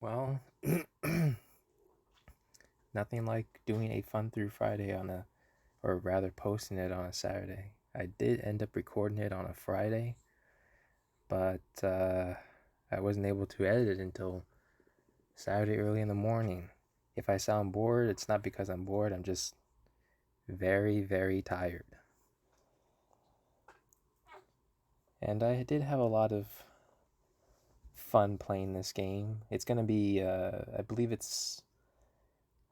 Well, nothing like doing a fun through Friday or rather posting it on a Saturday. I did end up recording it on a Friday, but I wasn't able to edit it until Saturday early in the morning. If I sound bored, it's not because I'm bored, I'm just very, very tired. And I did have a lot of fun playing this game. It's going to be, I believe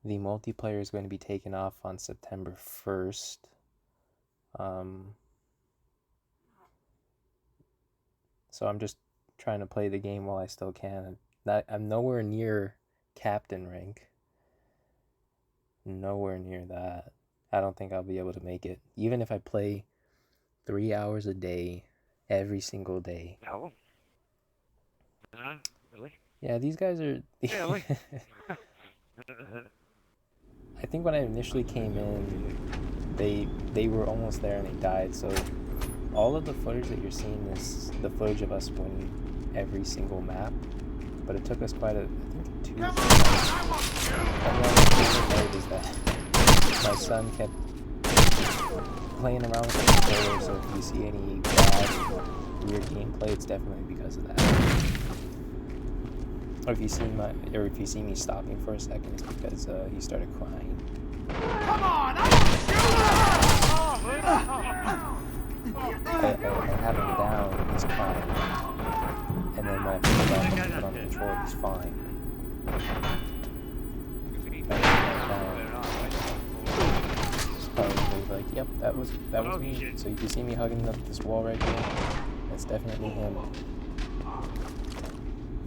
the multiplayer is going to be taken off on September 1st. So I'm just trying to play the game while I still can. I'm nowhere near captain rank. Nowhere near that. I don't think I'll be able to make it. Even if I play 3 hours a day, every single day. No. Really? Yeah, these guys are... Really? I think when I initially came in, they were almost there and they died, so all of the footage that you're seeing is the footage of us winning every single map, but it took us quite I think 2 months. And what is that my son kept playing around with the controller, so if you see any bad, weird gameplay, it's definitely because of that. Or if you see me stopping for a second, it's because he started crying. Come on! I have him down, he's crying. And then when I put it on the controller, he's fine. He's probably like, yep, that was me. So if you see me hugging up this wall right here, that's definitely him.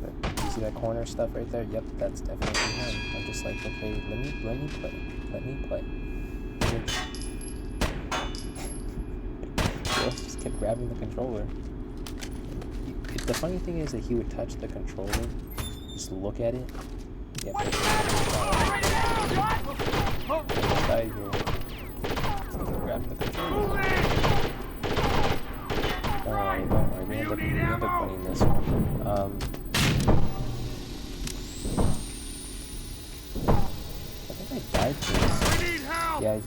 But you see that corner stuff right there? Yep, that's definitely him. I'm just like, okay, let me play. He also just kept grabbing the controller. The funny thing is that he would touch the controller, just look at it. Yeah, right here. So keep grabbing the controller. Don't worry. We end up winning this one. I think I died for this. Yeah,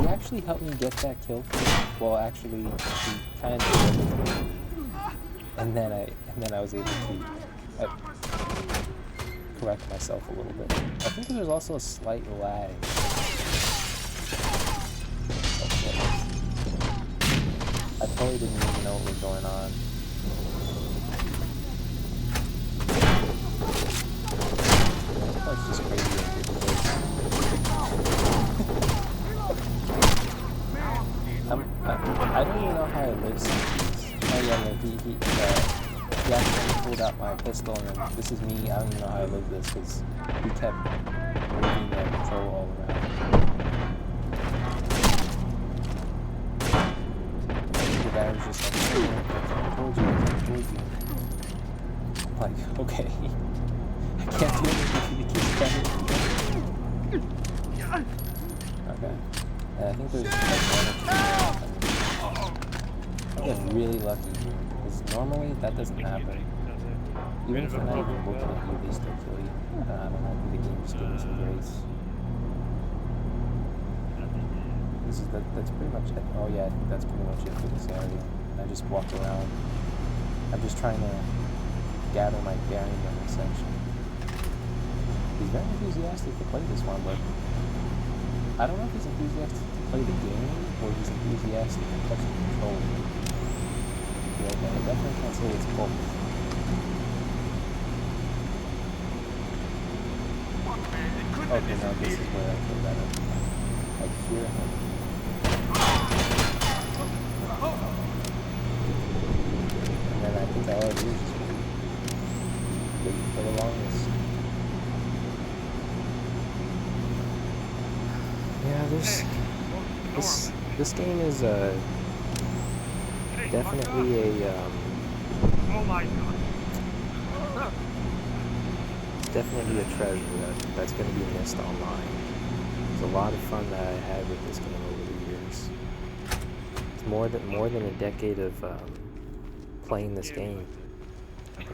he actually helped me get that kill for me. Well, actually, he kind of did. And then I was able to correct myself a little bit. I think there's also a slight lag. I totally didn't even know what was going on. That's just crazy. I don't even know how I live since he actually pulled out my pistol, and then this is me. I don't even know how I live this because he kept moving the control all around. The guy was just like, I told you. I'm like, okay. I can't do anything if he keeps coming. Okay. And I think there's like 1 or 2 I got really lucky here, because normally that doesn't happen. Even if they're not even looking at you, they still kill you. I don't know, the game just gave me some grace. That's pretty much it. Oh yeah, I think that's pretty much it for this area. I just walk around. I'm just trying to gather my bearings on this section. He's very enthusiastic to play this one, but I don't know if he's enthusiastic to play the game, or he's enthusiastic to touch the controller. Yeah, I definitely can't say it's both. Okay, now this is where I feel better. I hear him. And then I think all I do is just wait for the longest. Yeah, this game is definitely definitely a treasure that's going to be missed online. There's a lot of fun that I had with this game over the years. It's more than a decade of playing this game.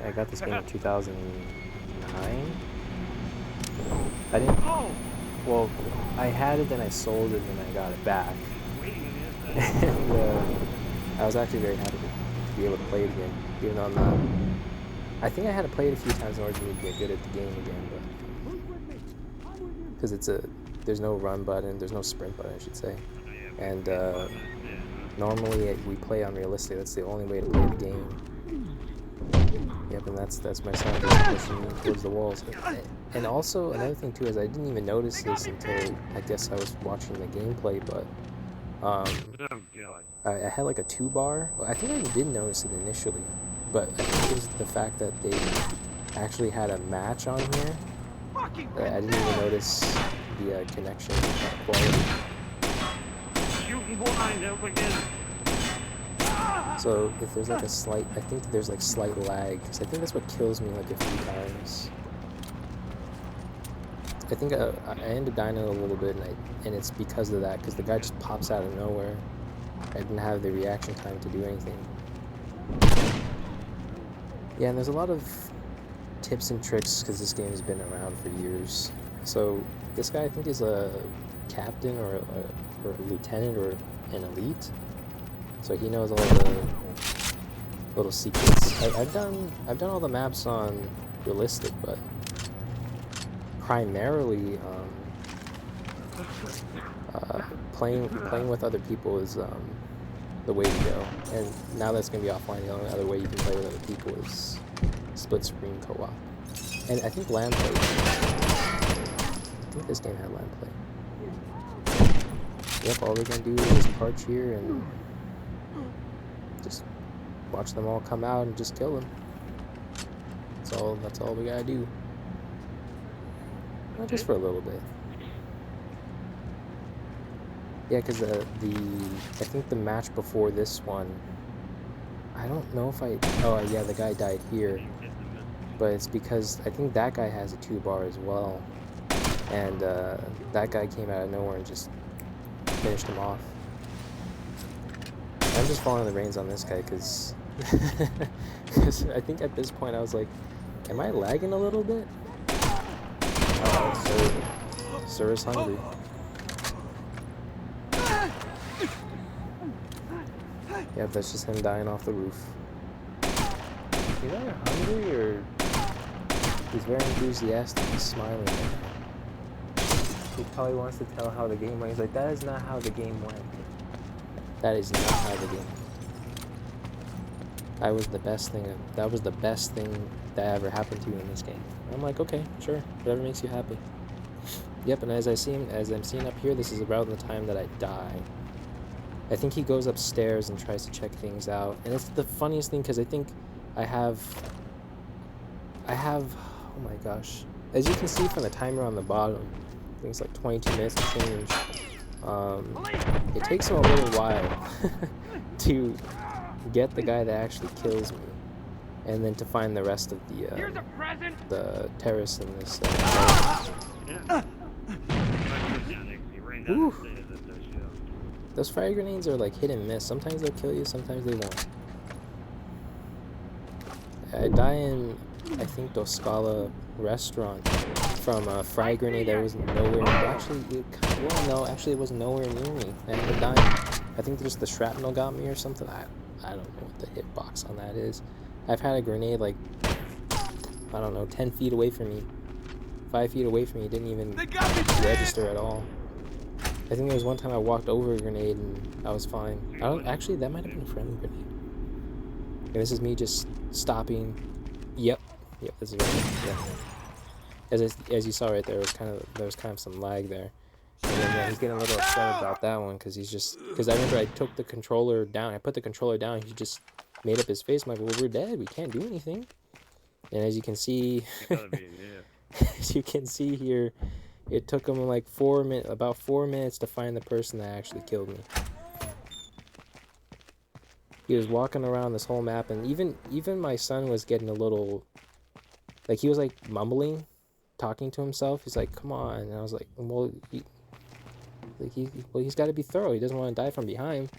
I got this game in 2009. I didn't. Well, I had it, then I sold it, and then I got it back. And I was actually very happy to be able to play it again, even though I'm not. I think I had to play it a few times in order for me to get good at the game again, but because there's no run button, there's no sprint button, I should say, and normally we play on realistic. That's the only way to play the game. Yep, and that's my son just pushing me towards the walls. And also another thing too is I didn't even notice this until I guess I was watching the gameplay, but I had like a 2-bar. I think I did notice it initially, but I think it was the fact that they actually had a match on here. I didn't even notice the connection quality. So if there's like a slight, I think there's like slight lag, because I think that's what kills me like a few times. I think I ended up dying a little bit, and it's because of that, because the guy just pops out of nowhere. I didn't have the reaction time to do anything. Yeah, and there's a lot of tips and tricks, because this game has been around for years. So this guy, I think, is a captain or a lieutenant or an elite. So he knows all the little secrets. I've done all the maps on realistic, but primarily playing with other people is the way to go. And now that's gonna be offline, the only other way you can play with other people is split screen co-op. And I think LAN play. I think this game had LAN play. Yep, all we're gonna do is parch here and just watch them all come out and just kill them. That's all we gotta do. Not just for a little bit. Yeah, because I think the match before this one, I don't know if oh yeah, the guy died here, but it's because I think that guy has a 2-bar as well, and that guy came out of nowhere and just finished him off. I'm just following the reins on this guy because I think at this point I was like, am I lagging a little bit? Oh, sir is hungry. Yeah, that's just him dying off the roof. He's either hungry or he's very enthusiastic. He's smiling right now. He probably wants to tell how the game went. He's like, that is not how the game went. That is not how the game went. That was the best thing that ever happened to you in this game. And I'm like, okay, sure, whatever makes you happy. Yep, and as I'm seeing up here, this is around the time that I die. I think he goes upstairs and tries to check things out, and it's the funniest thing because I think I have, oh my gosh, as you can see from the timer on the bottom, I think it's like 22 minutes to change. It takes him a little while to get the guy that actually kills me, and then to find the rest of the terrorists in this. Ooh. Those fire grenades are like hit and miss. Sometimes they'll kill you, sometimes they won't. I die in, I think, Dos Scala restaurant from a frag grenade that was nowhere. Actually, it was nowhere near me. I ended up dying. I think just the shrapnel got me or something. I don't know what the hitbox on that is. I've had a grenade like, I don't know, 10 feet away from me. 5 feet away from me. It didn't even register at all. I think there was one time I walked over a grenade and I was fine. Actually, that might have been a friendly grenade. And this is me just stopping. Yep, this is right. Yeah. As you saw right there, there was kind of some lag there. And then, yeah, he's getting a little upset about that one because I remember I took the controller down. I put the controller down. He just made up his face. I'm like, well, we're dead. We can't do anything. And as you can see, as you can see here, it took him like about 4 minutes to find the person that actually killed me. He was walking around this whole map, and even my son was getting a little, like, he was like mumbling, talking to himself. He's like, "Come on!" And I was like, "Well, he's got to be thorough. He doesn't want to die from behind."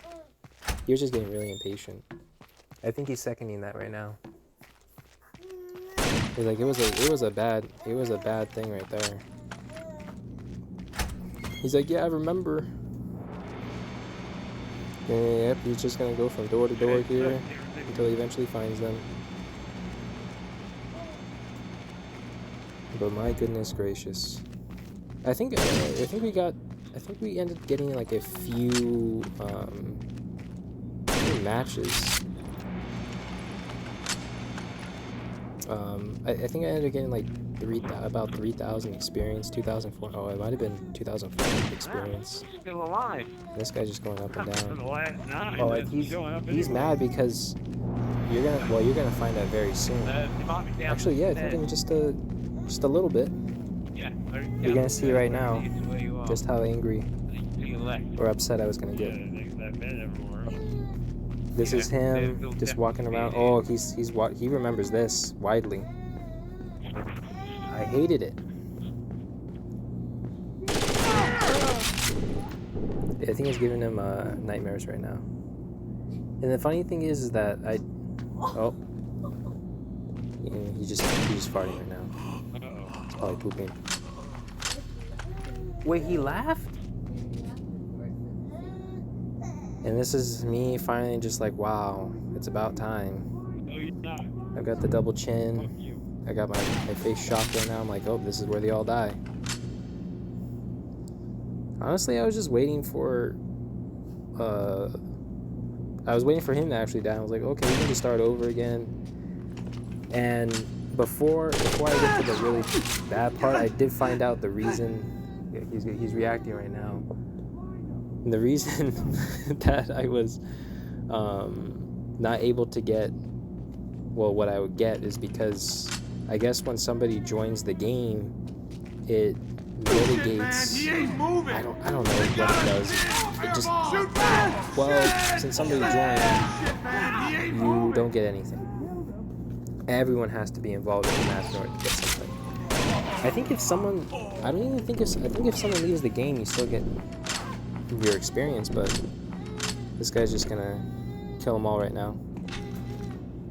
He was just getting really impatient. I think he's seconding that right now. He's like, it was a bad thing right there. He's like, yeah, I remember. And yep, he's just gonna go from door to door here until he eventually finds them. But my goodness gracious, I think we ended up getting like a few matches. I think I ended up getting like about 3,000 experience, 2,004. Oh, it might have been 2,400 experience. Still alive. This guy's just going up and For the down. last 9. Oh, like he's mad because you're gonna find out very soon. Actually, yeah, I think in just a little bit. Yeah. You're gonna see right now just how angry or upset I was gonna get. This is him just walking around. Oh, he remembers this widely. I hated it. I think it's giving him nightmares right now. And the funny thing is that he's just farting right now. He's probably pooping. Wait, he laughed? And this is me finally just like, wow, it's about time. I've got the double chin. I got my face shocked right now. I'm like, oh, this is where they all die. Honestly, I was just waiting for him to actually die. I was like, okay, we can just start over again. And before I get to the really bad part, I did find out the reason. Yeah, he's reacting right now. And the reason that I was not able to get, well, what I would get is because I guess when somebody joins the game, it mitigates. I don't know what it does. It just, well, since somebody joined, you don't get anything. Everyone has to be involved in the match in order to get something. I think if someone leaves the game, you still get your experience, but this guy's just gonna kill them all right now.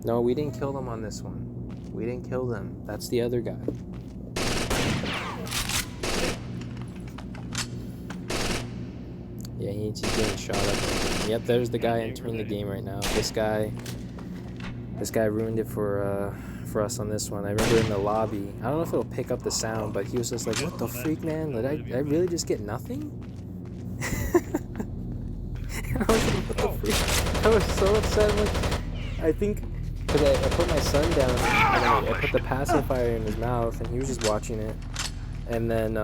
No, we didn't kill them on this one. We didn't kill them. That's the other guy. Yeah, he's getting shot up. Yep, there's the guy entering the game right now. This guy ruined it for us on this one. I remember in the lobby, I don't know if it'll pick up the sound, but he was just like, what the freak, man? Did I really just get nothing? I was like, what the freak? I was so upset. Like, I think because I put my son down and I put the pacifier in his mouth and he was just watching it. And then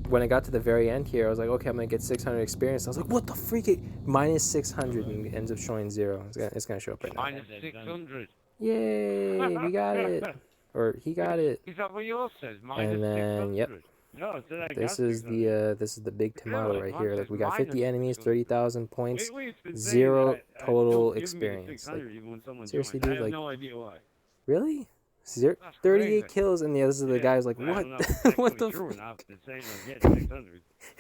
when I got to the very end here, I was like, okay, I'm gonna get 600 experience. I was like, what the freak? Minus 600 and it ends up showing 0. It's gonna show up right now. Minus 600. Yay, we got it. Or he got it. Is that what yours says? Minus And then 600. yep. No, This is the big tomato right here. Like we got 50 enemies, 30,000 points, 0 total experience. Like, seriously, dude, like, no idea why. really? 38 kills, and the others of the guys like, what? What the fuck?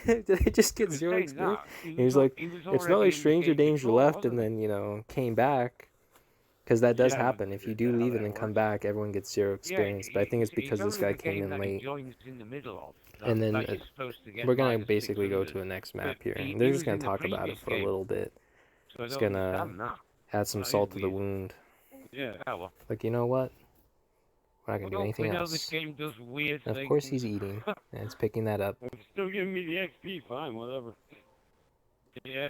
Did I just get 0 experience? And he's like, it's not like Stranger Danger left and then, came back. Because that does happen. If you do leave and then come back, everyone gets 0 experience. But I think it's because this guy came in late. And then we're going to basically go to the next map here. And they're just going to talk about it for a little bit. Just going to add some salt to the wound. Like, you know what? We're not going to do anything else. And of course he's eating. And it's picking that up. Still giving me the XP, fine, whatever. Yeah.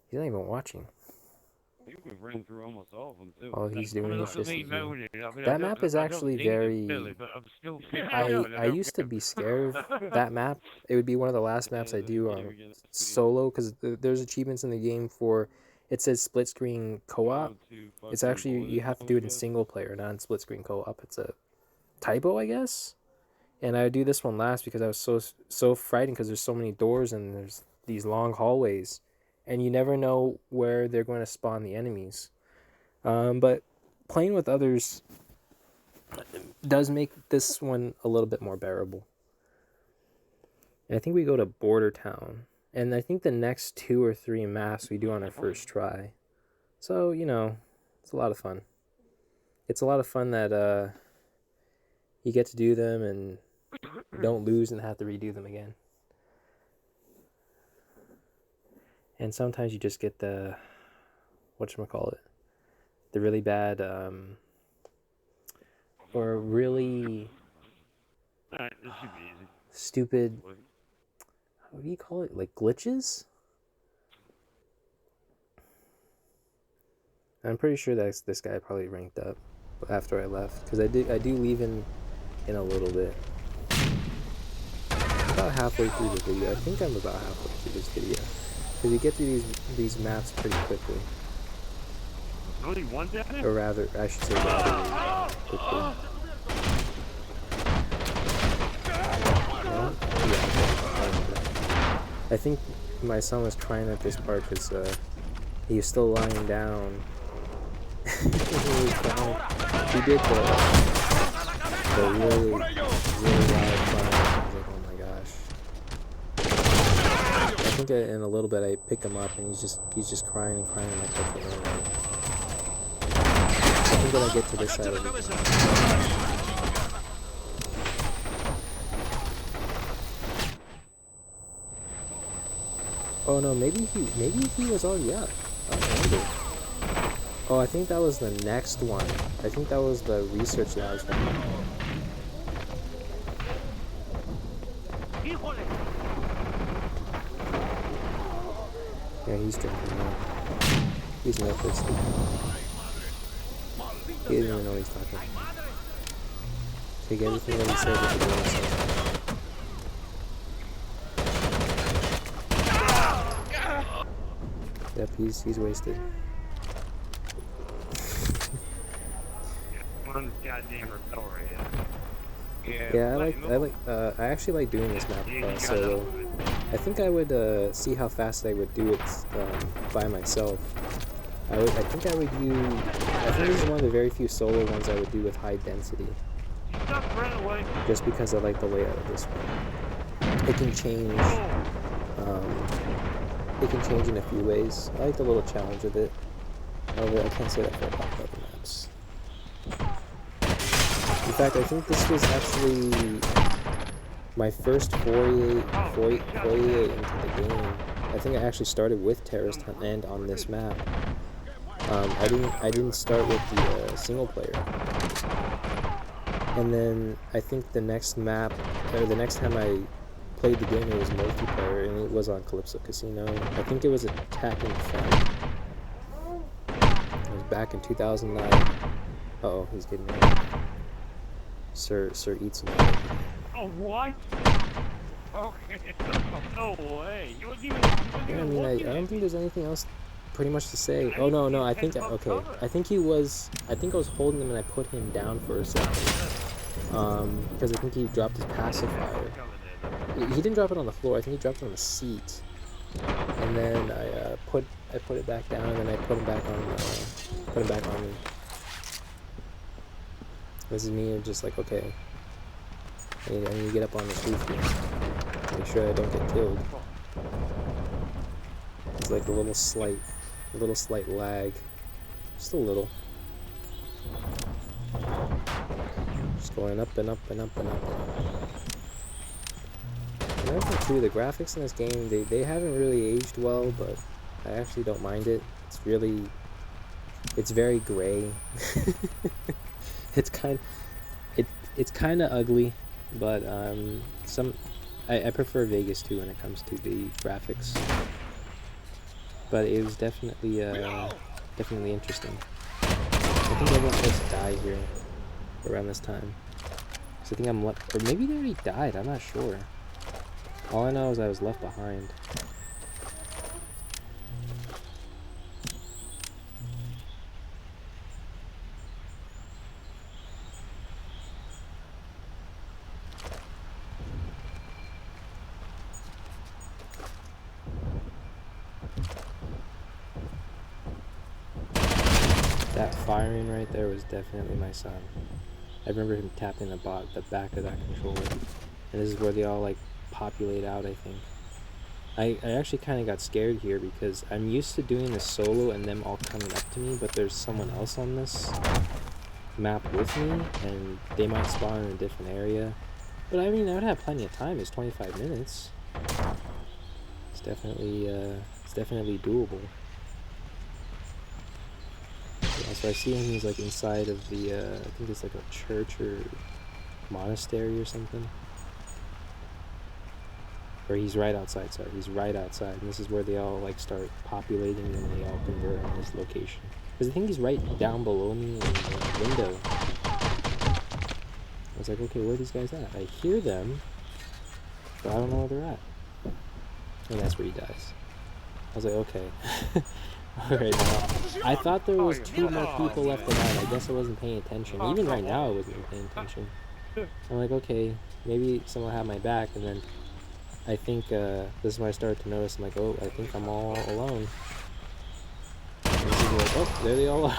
He's not even watching. We've ran through almost all of them too. All he's doing is just eating. That map is actually very... I used to be scared of that map. It would be one of the last maps I do solo, because there's achievements in the game for... It says split screen co-op. It's actually, you have to do it in single player, not in split screen co-op. It's a typo, I guess. And I would do this one last because I was so frightened because there's so many doors and there's these long hallways. And you never know where they're going to spawn the enemies. But playing with others does make this one a little bit more bearable. And I think we go to Border Town. And I think the next 2 or 3 maps we do on our first try. So, it's a lot of fun. It's a lot of fun that you get to do them and don't lose and have to redo them again. And sometimes you just get the, whatchamacallit, the really bad, or really Alright, this should be easy. stupid, what do you call it, like glitches? I'm pretty sure that this guy probably ranked up after I left, because I do leave in a little bit. About halfway through the video. I think I'm about halfway through this video, because you get through these maps pretty quickly. Only one down there? Or rather, I should say rather quickly. I think my son was crying at this part because he was still lying down. He did the really loud crying. I was like, oh my gosh. I think in a little bit I pick him up and he's just crying and crying. I'm like, okay, alright. I think when I get to this side of the oh no, maybe he was already up. Oh, I think that was the next one. I think that was the research labs one. Yeah, he's drinking now. He's no thirsty. He doesn't even know what he's talking about. Take everything that he said with the grain of salt. Yep, he's wasted. One goddamn repel right here. Yeah, I actually like doing this map solo. I think I would see how fast I would do it by myself. I think this is one of the very few solo ones I would do with high density. Just because I like the layout of this one. It can change. It can change in a few ways. I like the little challenge of it. However, I can't say that for a lot of other maps. In fact, I think this was actually my first foray into the game. I think I actually started with Terrorist Hunt and on this map. I didn't start with the single player. And then I think the next map, or the next time I played the game, it was multiplayer, and it was on Calypso Casino. I think it was Attack and Defend. It was back in 2009. Uh-oh, he's getting ready. Sir eats some. Oh, what? Okay. No way. You wasn't even yeah, I mean, I don't think there's anything else pretty much to say. Oh, no, I think, okay. I think I was holding him and I put him down for a second. Because I think he dropped his pacifier. He didn't drop it on the floor, I think he dropped it on the seat. And then I put it back down, and then I put him back on me. This is me just like, okay, I need to get up on this roof here. Make sure I don't get killed. It's like a little slight lag. Just a little. Just going up and up and up and up and up. Another thing too, the graphics in this game, they haven't really aged well, but I actually don't mind it. It's very gray. It's kind of ugly, but I prefer Vegas too when it comes to the graphics. But it was definitely interesting. I think everyone's supposed to die here around this time. So I think I'm left, or maybe they already died. I'm not sure. All I know is I was left behind. That firing right there was definitely my son. I remember him tapping the back of that controller. And this is where they all like populate out, I think. I actually kind of got scared here because I'm used to doing this solo and them all coming up to me, but there's someone else on this map with me, and they might spawn in a different area. But I mean, I would have plenty of time. It's 25 minutes. It's definitely It's definitely doable. Yeah, so I see him, he's like inside of the, I think it's like a church or monastery or something. Or he's right outside, sorry, he's right outside. And this is where they all like start populating and they all convert on this location. Because I think he's right down below me in the window. I was like, okay, where are these guys at? I hear them, but I don't know where they're at. And that's where he dies. I was like, okay. Alright, now, I thought there was 2 more people left alive. I guess I wasn't paying attention. Even right now, I wasn't even paying attention. I'm like, okay, maybe someone had my back, and then I think this is when I started to notice, I'm like, oh, I think I'm all alone. And this is like, oh, there they all are.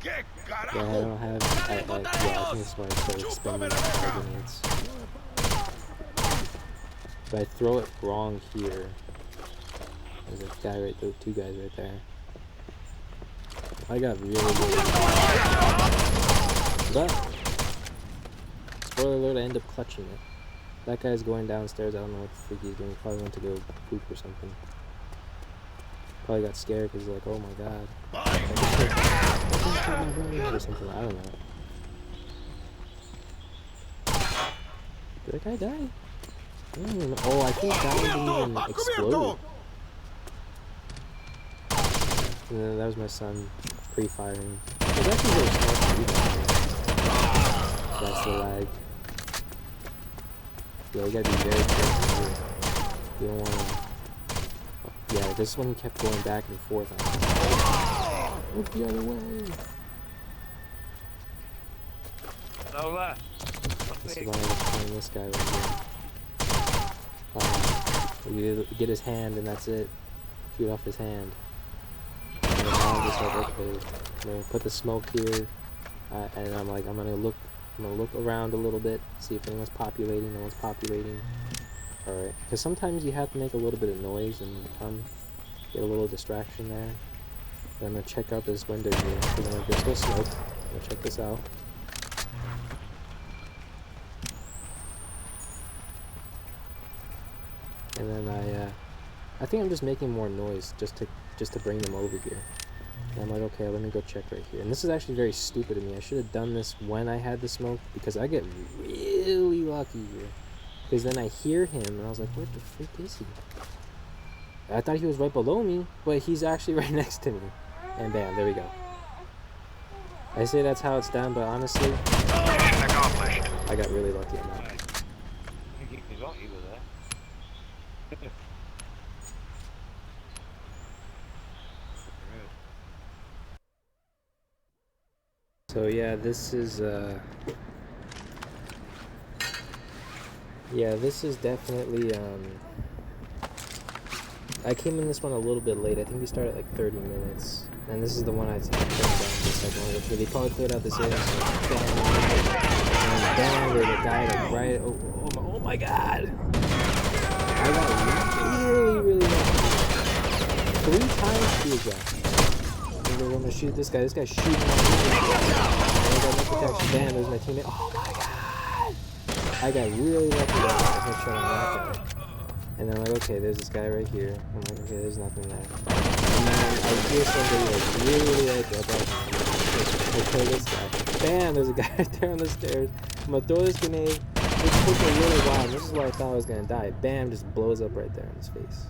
Yeah, I don't have, yeah, I think this is when I started spending my grenades. If I throw it wrong here, there's a guy right there, 2 guys right there. I got really but, spoiler alert, I end up clutching it. That guy's going downstairs, I don't know what the freak he's doing, he probably went to go poop or something. Probably got scared because he's like, oh my god. Or something, I don't know. Did that guy die? I don't even know. Oh, I think that one didn't even explode. And then that was my son pre-firing. It's actually very smart to do that. That's the lag. Yeah, you gotta be very careful here. You don't wanna... Yeah, this is when he kept going back and forth. Look the other way. This is why I was playing this guy right here. You get his hand and that's it. Shoot off his hand. And then I'm just like, okay, I'm gonna put the smoke here, and I'm like, I'm gonna look around a little bit, see if anyone's populating. No one's populating. All right, because sometimes you have to make a little bit of noise and get a little distraction there. Then I'm gonna check out this window here. There's no smoke. I'm gonna check this out. And then I think I'm just making more noise just to bring them over here. And I'm like, okay, let me go check right here. And this is actually very stupid of me. I should have done this when I had the smoke, because I get really lucky here. Because then I hear him, and I was like, where the freak is he? I thought he was right below me, but he's actually right next to me. And bam, there we go. I say that's how it's done, but honestly, I got really lucky on that. So yeah, this is definitely I came in this one a little bit late. I think we started at like 30 minutes. And this is the one I turned down the second one. They probably cleared out this area, so bam, there's a guy like right, oh my god! I got really lucky. 3 times to be exact. I'm gonna shoot this guy. This guy's shooting at me. Bam, there's my teammate. Oh my god! I got really lucky there. I headshot on that guy. And then I'm like, okay, there's this guy right here. I'm like, okay, there's nothing there. And then I hear somebody like really like above me. I kill this guy. Bam, there's a guy right there on the stairs. I'm gonna throw this grenade. It took a little while. This is why I thought I was gonna die. Bam, just blows up right there in his face.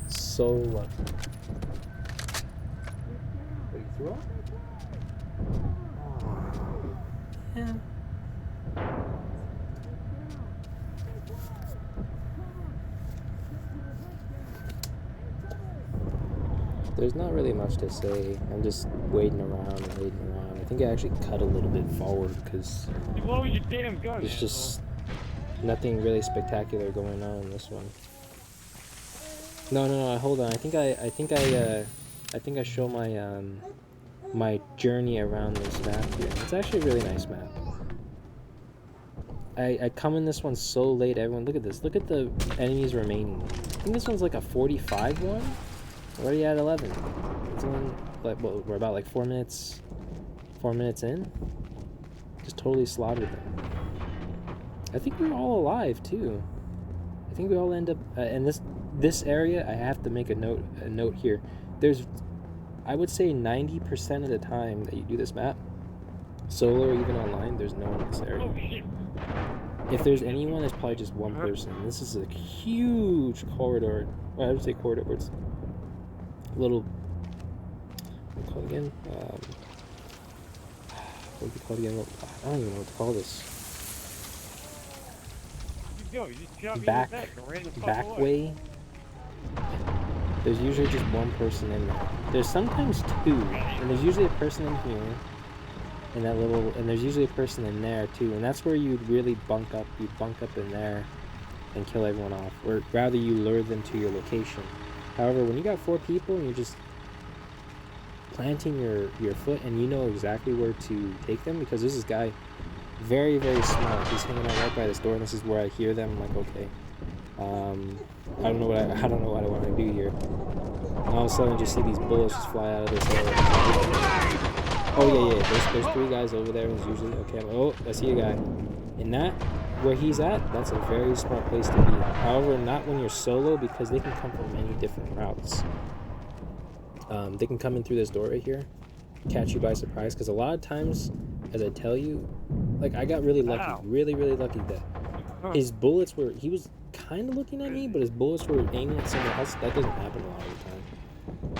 So lucky. Yeah. There's not really much to say. I'm just waiting around. I think I actually cut a little bit forward because there's just nothing really spectacular going on in this one. No, hold on. I think I show my my journey around this map here. It's actually a really nice map. I come in this one so late. Everyone, look at this. Look at the enemies remaining. I think this one's like a 45 one. Already at 11. It's only like, well, we're about like 4 minutes in. Just totally slaughtered them. I think we're all alive too. I think we all end up in this area. I have to make a note here. There's, I would say 90% of the time that you do this map, solo or even online, there's no one in this area. Oh shit! If there's anyone, it's probably just one person. This is a huge corridor. Well, I would say corridor, but it's a little. What do you call it again? What do you call it again? I don't even know what to call this. Yo, you just shot me in the back and ran the fuck away. Way. There's usually just one person in there. There's sometimes two, and there's usually a person in here, in that little, and there's usually a person in there too, and that's where you'd really bunk up. You'd bunk up in there and kill everyone off, or rather you lure them to your location. However, when you got 4 people and you're just planting your foot and you know exactly where to take them, because this is guy very, very smart. He's hanging out right by this door, and this is where I hear them. I'm like, okay, I don't know what I want to do here. And all of a sudden, I just see these bullets just fly out of this area. Oh yeah. There's 3 guys over there. Is usually okay. Oh, I see a guy. And that, where he's at, that's a very smart place to be. However, not when you're solo, because they can come from many different routes. They can come in through this door right here, catch you by surprise. Because a lot of times, as I tell you, like I got really lucky, really lucky that his bullets were. He was kind of looking at me, but his bullets were aiming at someone else. That doesn't happen a lot of the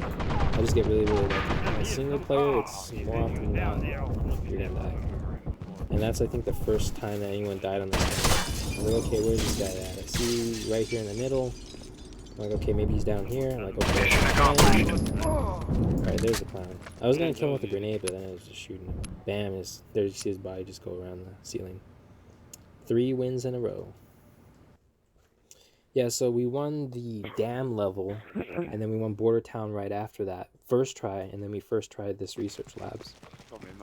time. I just get really lucky. In a single player, it's more often than not you're gonna die. And that's, I think, the first time that anyone died on this. I'm like, okay, where's this guy at? I see right here in the middle. I'm like, okay, maybe he's down here. I'm like, okay. Alright, there's the clown. I was gonna kill him with a grenade, but then I was just shooting him. Bam, there you see his body just go around the ceiling. 3 wins in a row. Yeah, so we won the dam level, and then we won Border Town right after that. First try, and then we first tried this research labs.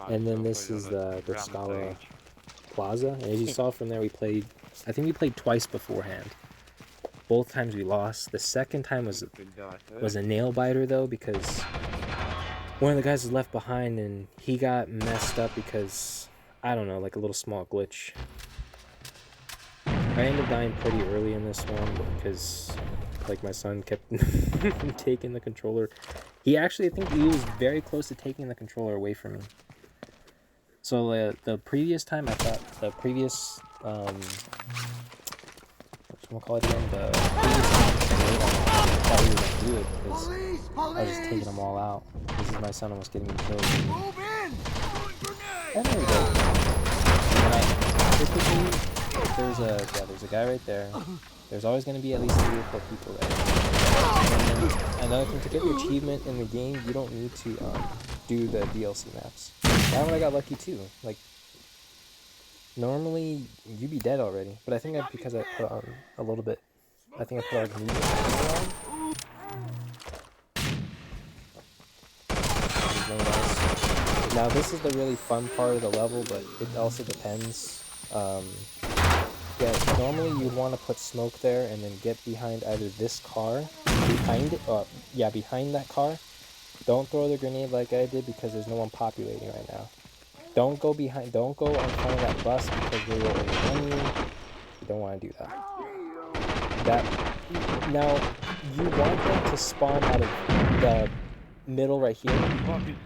And then this is the Scala Plaza. And as you saw from there, I think we played twice beforehand. Both times we lost. The second time was a nail biter though, because one of the guys was left behind and he got messed up because, I don't know, like a little small glitch. I ended up dying pretty early in this one because, like, my son kept taking the controller. I think he was very close to taking the controller away from me. So the previous time, I thought the previous whatchamacallit again? The previous time I thought he was gonna do it because I was just taking them all out. This is my son almost getting me killed. And there we go. And there's a guy right there. There's always going to be at least 3 or 4 people there. And then another thing, to get the achievement in the game, you don't need to do the DLC maps. That one I got lucky too. Like, normally you'd be dead already, but I think because I put on a little bit. I think I put on music on. Now this is the really fun part of the level, but it also depends. Yeah, normally you'd want to put smoke there and then get behind either this car, behind that car. Don't throw the grenade like I did because there's no one populating right now. Don't go in front of that bus because they will overrun you. You don't want to do that. Now, you want them to spawn out of the middle right here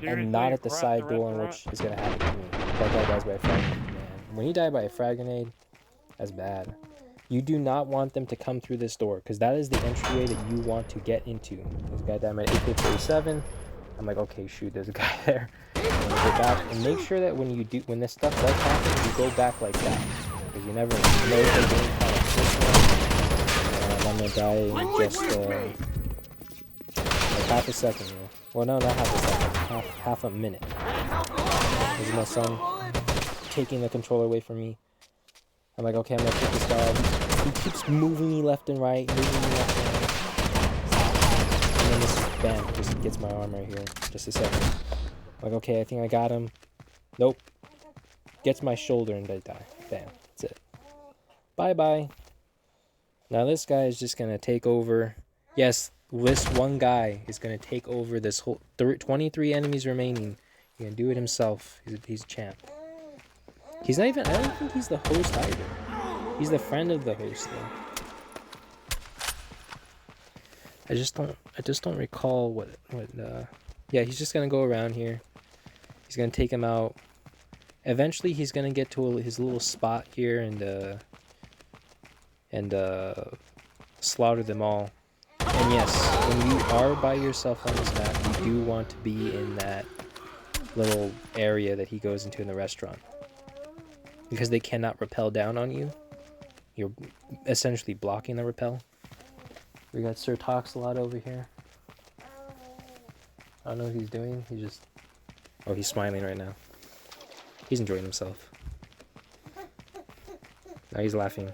and not at the side door, which is going to happen to me. That guy dies by a frag grenade, man. When you die by a frag grenade, that's bad. You do not want them to come through this door because that is the entryway that you want to get into. There's a guy down by AK-47. I'm like, okay, shoot, there's a guy there. And go back and make sure that when this stuff does happen, you go back like that, because you never know if they're doing kind of this one. And I'm gonna die in just like half a second. Well, no, not half a second. Half a minute. This is my son taking the controller away from me. I'm like, okay, I'm gonna take this guy. He keeps moving me left and right, And then this bam, just gets my arm right here. Just a second. I'm like, okay, I think I got him. Nope. Gets my shoulder and I die. Bam. That's it. Bye-bye. Now this guy is just gonna take over. Yes, this one guy is gonna take over this whole 23 enemies remaining. He's gonna do it himself. He's a champ. He's not even, I don't think he's the host either. He's the friend of the host though. I just don't recall what yeah, he's just gonna go around here. He's gonna take him out. Eventually he's gonna get to his little spot here and slaughter them all. And yes, when you are by yourself on this map, you do want to be in that little area that he goes into in the restaurant, because they cannot rappel down on you. You're essentially blocking the rappel. We got Sir Toxalot over here. I don't know what he's doing. He just... Oh, he's smiling right now. He's enjoying himself. Now he's laughing.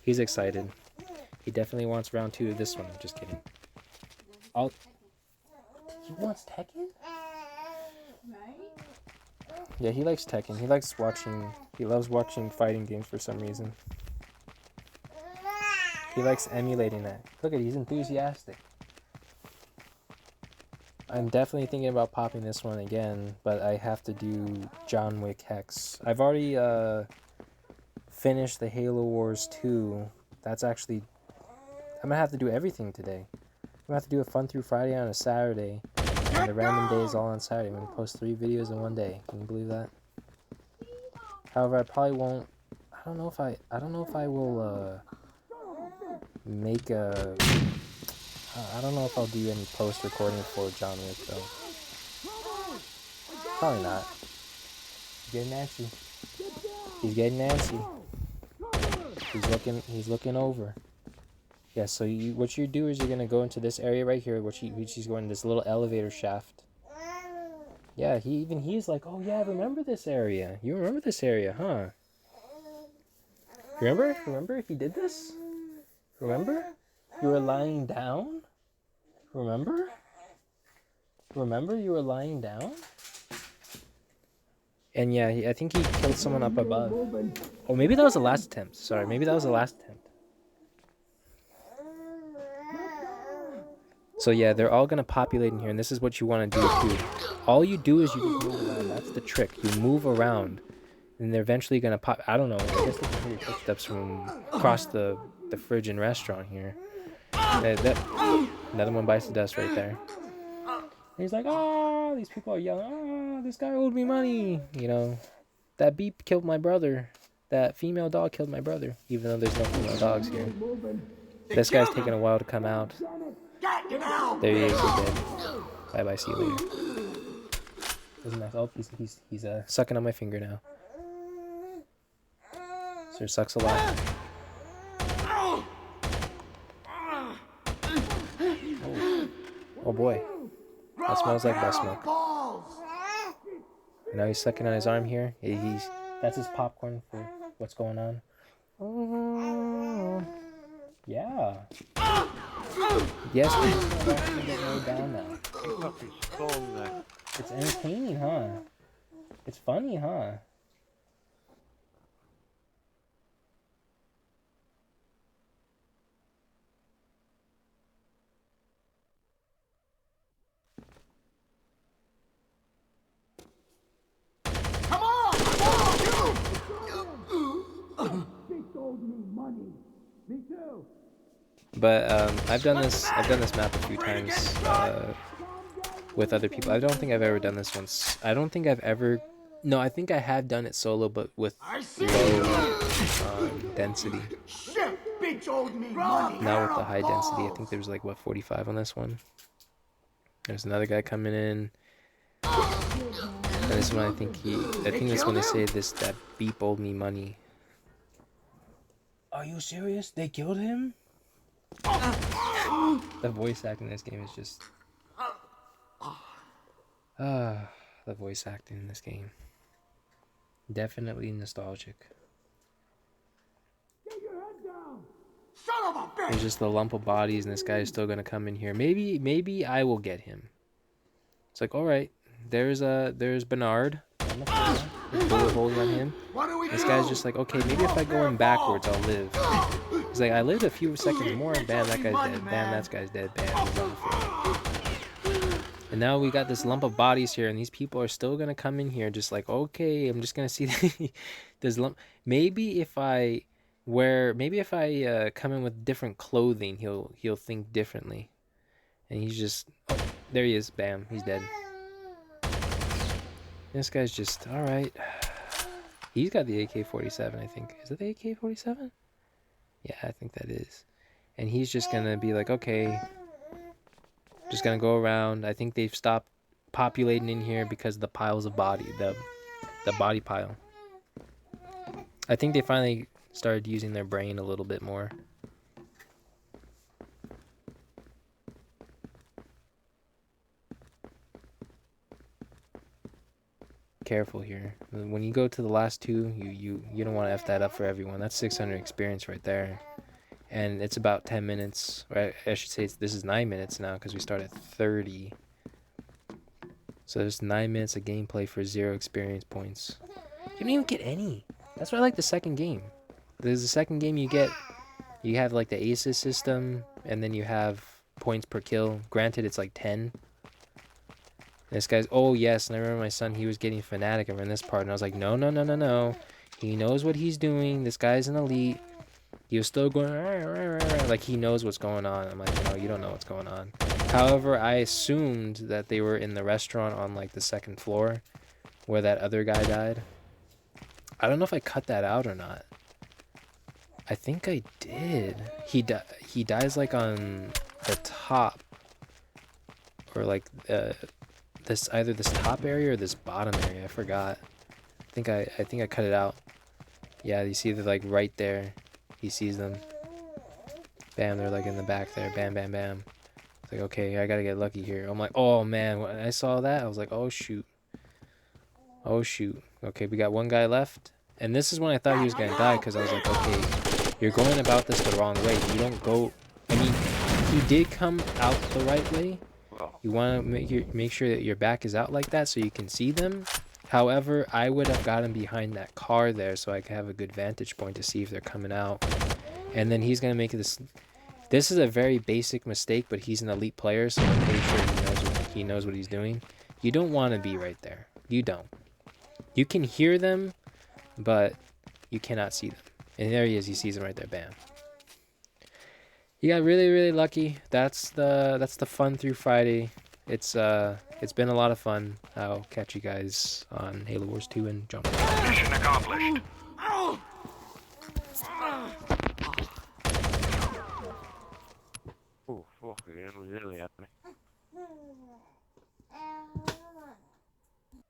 He's excited. He definitely wants round 2 of this one. Just kidding. He wants Tekken? Yeah, he likes Tekken. He likes watching... He loves watching fighting games for some reason. He likes emulating that. Look at it, he's enthusiastic. I'm definitely thinking about popping this one again, but I have to do John Wick Hex. I've already finished the Halo Wars 2. That's actually... I'm gonna have to do everything today. I'm gonna have to do a Fun Through Friday on a Saturday, and the random days all on Saturday. I'm gonna post 3 videos in one day. Can you believe that? However, I probably won't... I don't know if I will make a... I don't know if I'll do any post-recording for John Wick, though. Probably not. He's getting antsy. He's getting antsy. He's looking over. Yeah, so what you do is you're gonna go into this area right here, which he's going this little elevator shaft. Yeah, he's like, oh yeah, I remember this area. You remember this area, huh? Remember if he did this? Remember? You were lying down? Remember you were lying down? And yeah, I think he killed someone up above. Oh, maybe that was the last attempt. Sorry, maybe that was the last attempt. So yeah, they're all gonna populate in here, and this is what you want to do too. All you do is you just move around. That's the trick. You move around, and they're eventually gonna pop. I don't know. I guess they can hear your footsteps from across the fridge and restaurant here. Another one bites the dust right there. And he's like, oh, these people are yelling, oh, this guy owed me money. You know, that beep killed my brother. That female dog killed my brother. Even though there's no female dogs here. This guy's taking a while to come out. There he is, he's dead. Bye bye, see you later. Isn't that... Oh, he's sucking on my finger now. Sir sucks a lot. Oh boy, that smells like breast milk. And now he's sucking on his arm here. That's his popcorn for what's going on. Yeah. Yes, we're gonna get low down now. It's entertaining, huh? It's funny, huh? But I've done this map a few times with other people. I don't think I've ever done this once. I don't think I've ever... No, I think I have done it solo, but with low density. Not with the high density. I think there's like, what, 45 on this one? There's another guy coming in. And this one, I think this one they say that beep owed me money. Are you serious? They killed him? The voice acting in this game is just... the voice acting in this game. Definitely nostalgic. There's just a lump of bodies, and this guy is still gonna come in here. Maybe I will get him. It's like, alright, there's Bernard. There's bullet holes on him. This guy's just like, okay, maybe if I go in backwards, I'll live. He's like, I lived a few seconds more, and bam, that guy's dead. Bam, that guy's dead. Bam, he's on the floor. And now we got this lump of bodies here, and these people are still gonna come in here, just like, okay, I'm just gonna see this lump. Maybe if I where maybe if I come in with different clothing, he'll think differently. And he's just, oh, there he is. Bam, he's dead. This guy's just all right. He's got the AK-47, I think. Is it the AK-47? Yeah, I think that is. And he's just gonna be like, okay, just gonna go around. I think they've stopped populating in here because of the piles of body, the body pile. I think they finally started using their brain a little bit more. Careful here. When you go to the last two, you don't want to F that up for everyone. That's 600 experience right there. And it's about 10 minutes. Or I should say this is 9 minutes now because we start at 30. So there's 9 minutes of gameplay for 0 experience points. You don't even get any. That's why I like the second game. There's the second game you have like the aces system, and then you have points per kill. Granted, it's like 10. This guy's, oh yes, and I remember my son, he was getting fanatic over in this part, and I was like, no, no, no, no, no. He knows what he's doing. This guy's an elite. He was still going, rah, rah, rah, rah, like he knows what's going on. I'm like, no, you don't know what's going on. However, I assumed that they were in the restaurant on like the second floor where that other guy died. I don't know if I cut that out or not. I think I did. He dies like on the top, or like this either this top area or this bottom area. I forgot. I think I cut it out. Yeah, you see they're like right there. He sees them. Bam, they're like in the back there. Bam, bam, bam. It's like, okay, I gotta get lucky here. I'm like, oh man, when I saw that, I was like, oh shoot. Oh shoot. Okay, we got one guy left. And this is when I thought he was gonna die, because I was like, okay, you're going about this the wrong way. You don't go, I mean, he did come out the right way. You want to make sure that your back is out like that so you can see them. However, I would have gotten behind that car there so I could have a good vantage point to see if they're coming out. And then he's going to make this. This is a very basic mistake, but he's an elite player, so I'm pretty sure he knows what he's doing. You don't want to be right there. You don't. You can hear them, but you cannot see them. And there he is. He sees them right there. Bam. You got really, really lucky. That's the fun through Friday. It's been a lot of fun. I'll catch you guys on Halo Wars 2 and jump. Mission accomplished. Oh, fuck, it really happened.